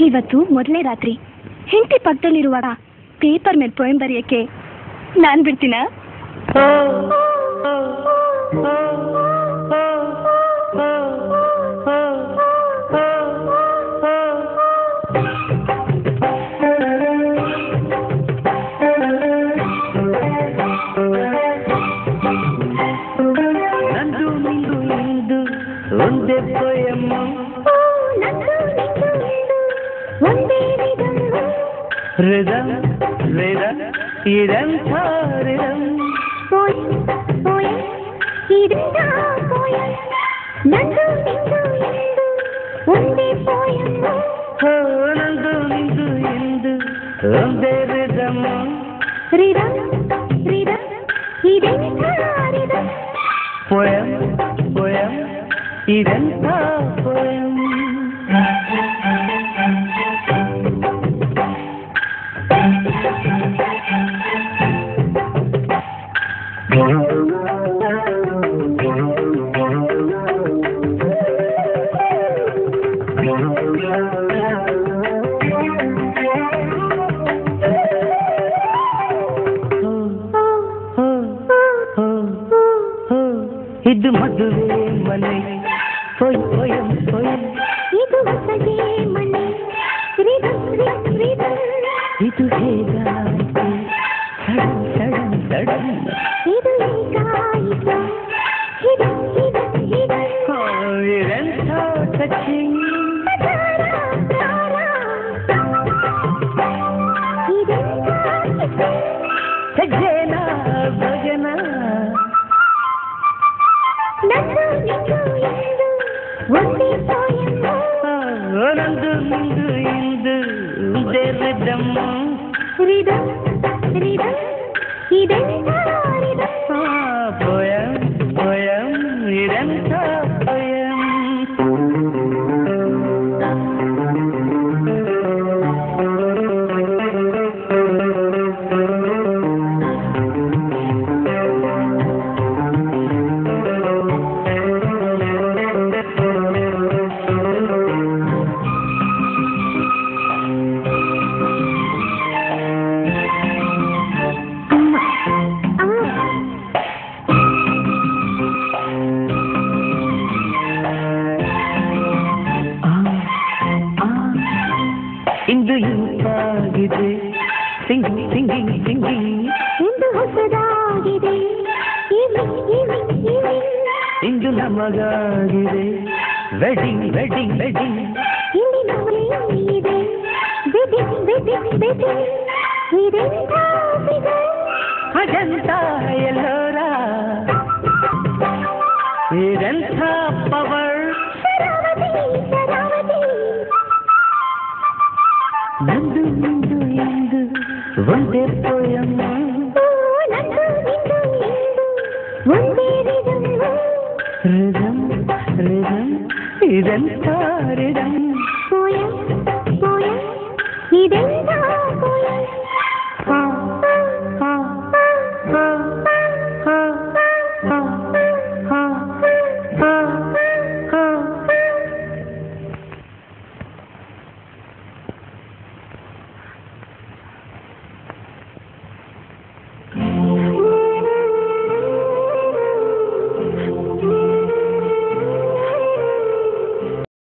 ಇವತ್ತು ಮೊದಲನೇ ರಾತ್ರಿ. ಹೆಂಡತಿ ಪಕ್ಕದಲ್ಲಿರುವಾಗ ಪೇಪರ್ ಮೇಲೆ ಪೋಯಂ ಬರೆಯಕ್ಕೆ ನಾನು ಬಿಡ್ತೀನ? ನಂದು ನಿಂದು ಇಂದು ಒಂದೇ ಪೋಯಂ, ರಿದಮ್ ರಿದಮ್ ಇದಂಥ ರಿದಮ್, ನಂದು ನಿಂದು ಇಂದು ಒಂದೇ ರಿದಮ್, ರಿದಮ್ ರಿದಮ್ ಇದಂಥ ರಿದಮ್, ಪೋಯಂ ಪೋಯಂ ಇದಂಥ ಪೋಯಂ. ಇದು ಮದುವೆ ಮನೆ ಪೋಯಂ ಪೋಯಂ, ಇದು ಹೊಸದೇ ಮನೆ ರಿದಮ್ ರಿದಮ್, ಇದು ಹೇಗಾಯಿತು ಸಡನ್ ಸಡನ್ ಸಡನ್, ಇದು ಹೇಗಾಯಿತು ಹಿಡನ್ ಹಿಡನ್ ಹಿಡನ್, ಇದಂಥ ಟಚಿಂಗ್, ಸಜ್ಜನ ಭಜನ, ನಂದು ನಿಂದು ಇಂದು ಒಂದೇ ಪೋಯಂ, ನಂದು ನಿಂದು ಇಂದು ಒಂದೇ ರಿದಮ್, ರಿದಮ್ ರಿದಮ್ ಇದಂಥ ರಿದಮ್, ಪೋಯಂ ಪೋಯಂ ಇದಂಥ ಪೋಯಂ. ಇಂದು ಇಂಪಾಗಿದೆ ಸಿಂಗಿಂಗ್ ಸಿಂಗಿಂಗ್ ಸಿಂಗಿಂಗ್, ಇಂದು ಹೊಸದಾಗಿದೆ ಈವ್ನಿಂಗ್ ಈವ್ನಿಂಗ್ ಈವ್ನಿಂಗ್, ಇಂದು ನಮಗಾಗಿದೆ ವೆಡ್ಡಿಂಗ್ ವೆಡ್ಡಿಂಗ್ ವೆಡ್ಡಿಂಗ್, ಇಲ್ಲಿ ನವರೇ ಇದೆ ವೆಡ್ಡಿಂಗ್ ವೆಡ್ಡಿಂಗ್ ವೆಡ್ಡಿಂಗ್, ಇದೆಂಥ ಫಿಗರ್ ಅಜಂತ ಎಲ್ಲೋರ ಇದಂಥ ಪವರ್, ಶರಾವತಿ ಶರಾವತಿ, ನಂದು ನಿಂದು ಇಂದು ಒಂದೇ ಪೋಯಂ, ನಂದು ನಿಂದು ಇಂದು ಒಂದೇ ರಿದಮ್, ರಿದಮ್ ರಿದಮ್ ಇದಂಥ ರಿದಮ್, ಪೋಯಂ ಪೋಯಂ ಇದೆಂಥ